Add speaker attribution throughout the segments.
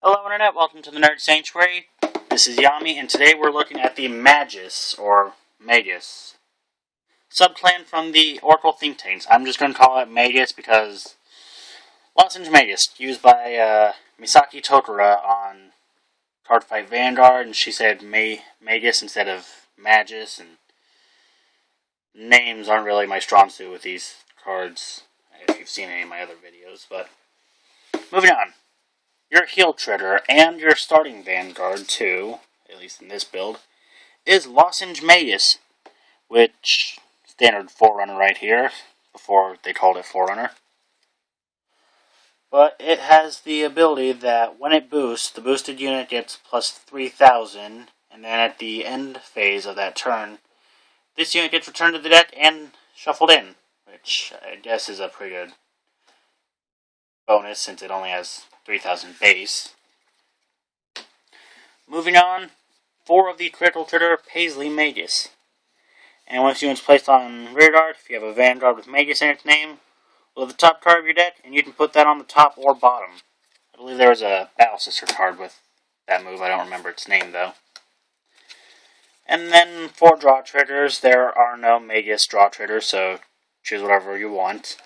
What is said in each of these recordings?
Speaker 1: Hello Internet, welcome to the Nerd Sanctuary. This is Yami, and today we're looking at the Magus, or Magus, subclan from the Oracle think tanks. I'm just going to call it Magus because Lozenge Magus, used by Misaki Tokura on Cardfight Vanguard, and she said Magus instead of Magus, and names aren't really my strong suit with these cards, if you've seen any of my other videos, but moving on. Your heel trigger and your starting Vanguard, too, at least in this build, is Lozenge Magus, which, standard Forerunner right here, before they called it Forerunner. But it has the ability that when it boosts, the boosted unit gets plus 3,000, and then at the end phase of that turn, this unit gets returned to the deck and shuffled in, which I guess is a pretty good bonus since it only has 3,000 base. Moving on, 4 of the critical trigger Paisley Magus. And once units placed on rearguard, if you have a Vanguard with Magus in its name, load the top card of your deck, and you can put that on the top or bottom. I believe there was a Ballast card with that move. I don't remember its name, though. And then 4 draw triggers. There are no Magus draw triggers, so choose whatever you want.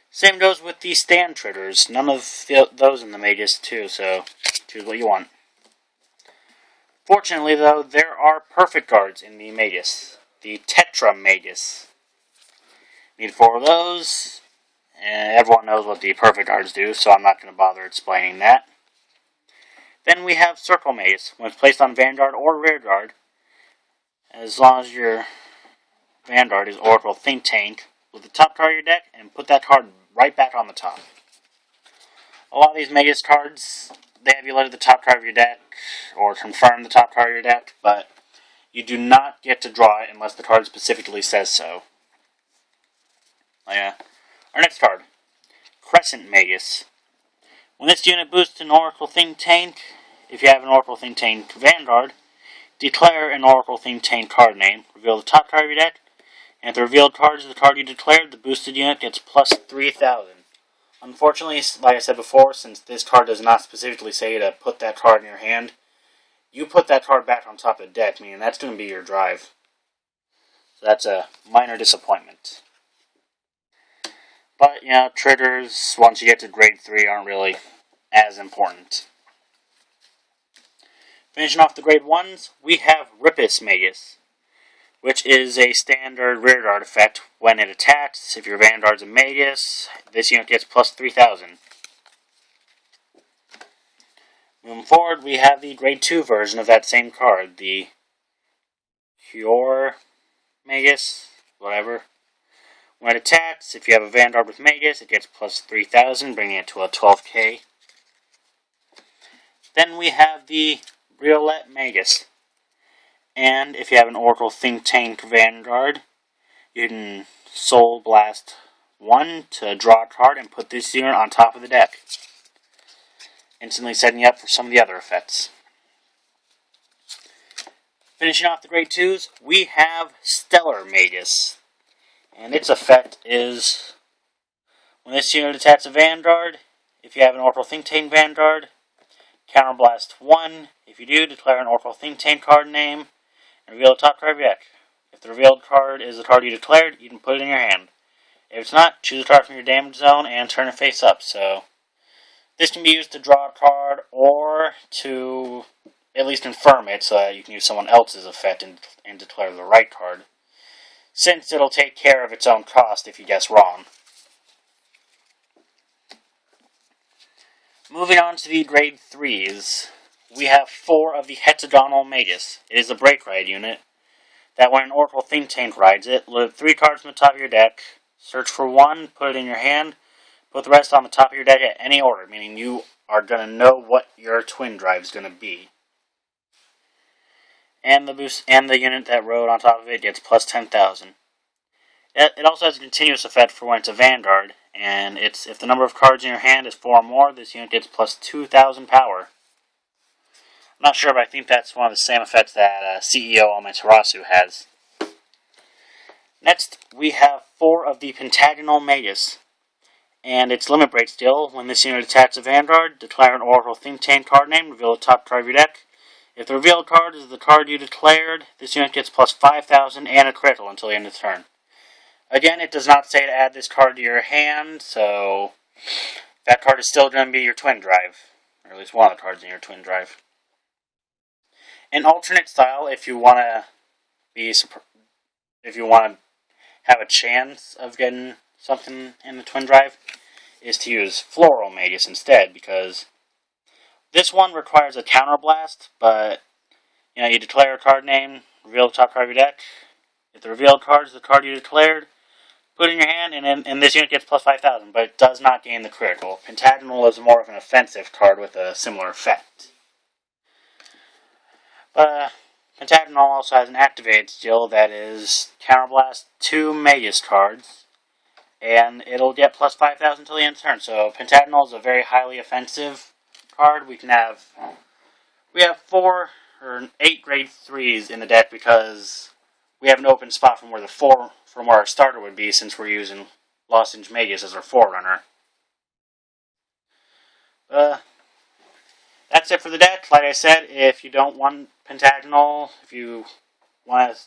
Speaker 1: Same goes with the stand triggers. None of those in the Magus too, so choose what you want. Fortunately, though, there are perfect cards in the Magus. The Tetra Magus. Need 4 of those, and everyone knows what the perfect cards do, so I'm not going to bother explaining that. Then we have Circlemates. When it's placed on Vanguard or Rearguard, as long as your Vanguard is Oracle Think Tank, with the top card of your deck, and put that card right back on the top. A lot of these Magus cards, they have you load the top card of your deck, or confirm the top card of your deck, but you do not get to draw it unless the card specifically says so. Our next card, Crescent Magus. When this unit boosts an Oracle Think Tank, if you have an Oracle Think Tank Vanguard, declare an Oracle Think Tank card name, reveal the top card of your deck, and if the revealed card is the card you declared, the boosted unit gets plus 3,000. Unfortunately, like I said before, since this card does not specifically say to put that card in your hand, you put that card back on top of the deck, meaning that's going to be your drive. So that's a minor disappointment. But, triggers, once you get to grade 3, aren't really as important. Finishing off the grade 1s, we have Ripus Magus, which is a standard rearguard effect. When it attacks, if your Vanguard's a Magus, this unit gets plus 3,000. Moving forward, we have the grade 2 version of that same card, the Pure Magus, whatever. When it attacks, if you have a Vanguard with Magus, it gets plus 3,000, bringing it to a 12k. Then we have the Briolette Magus. And if you have an Oracle Think Tank Vanguard, you can Soul Blast 1 to draw a card and put this unit on top of the deck, instantly setting you up for some of the other effects. Finishing off the grade 2s, we have Stellar Magus. And its effect is, when this unit attacks a Vanguard, if you have an Oracle Think Tank Vanguard, Counterblast 1. If you do, declare an Oracle Think Tank card name, and reveal the top card of your deck. If the revealed card is the card you declared, you can put it in your hand. If it's not, choose a card from your damage zone and turn it face up. So, this can be used to draw a card, or to at least confirm it, so that you can use someone else's effect and declare the right card, since it'll take care of its own cost if you guess wrong. Moving on to the grade 3s, we have 4 of the Hexagonal Magus. It is a break ride unit that when an Oracle Think Tank rides it, load 3 cards from the top of your deck, search for 1, put it in your hand, put the rest on the top of your deck at any order, meaning you are going to know what your twin drive is going to be. And the unit that rode on top of it gets plus 10,000. It also has a continuous effect for when it's a Vanguard, and if the number of cards in your hand is 4 or more, this unit gets plus 2,000 power. I'm not sure, but I think that's one of the same effects that CEO Amaterasu has. Next, we have 4 of the Pentagonal Magus. And its limit break skill. When this unit attacks a Vanguard, declare an Oracle Think Tank card name, reveal the top card of your deck. If the revealed card is the card you declared, this unit gets plus 5,000 and a critical until the end of the turn. Again, it does not say to add this card to your hand, so that card is still going to be your twin drive. Or at least one of the cards in your twin drive. An alternate style, if you want to have a chance of getting something in the twin drive, is to use Floral Magus instead, because this one requires a Counterblast, but you declare a card name, reveal the top card of your deck. If the revealed card is the card you declared, put it in your hand, and this unit gets plus 5,000, but it does not gain the critical. Pentagonal is more of an offensive card with a similar effect. But Pentagonal also has an activated skill that is Counterblast 2 Magus cards, and it'll get plus 5,000 until the end of the turn. So Pentagonal is a very highly offensive card. We have 4 or 8 grade 3s in the deck because we have an open spot from where our starter would be, since we're using Lozenge Magus as our forerunner. That's it for the deck. Like I said, if you don't want Pentagonal, if you want to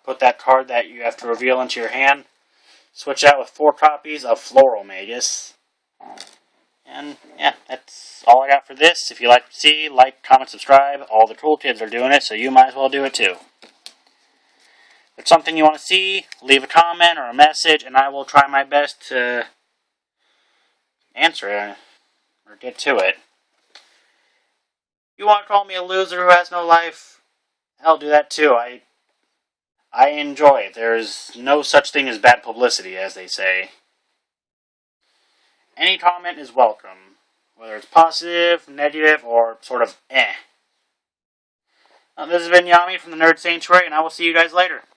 Speaker 1: put that card that you have to reveal into your hand, switch out with 4 copies of Floral Magus. And yeah, that's all I got for this. If you like to see, like, comment, subscribe. All the cool kids are doing it, so you might as well do it too. If it's something you want to see, leave a comment or a message, and I will try my best to answer it or get to it. If you want to call me a loser who has no life, I'll do that too. I enjoy it. There's no such thing as bad publicity, as they say. Any comment is welcome, whether it's positive, negative, or sort of eh. This has been Yami from the Nerd Sanctuary, and I will see you guys later.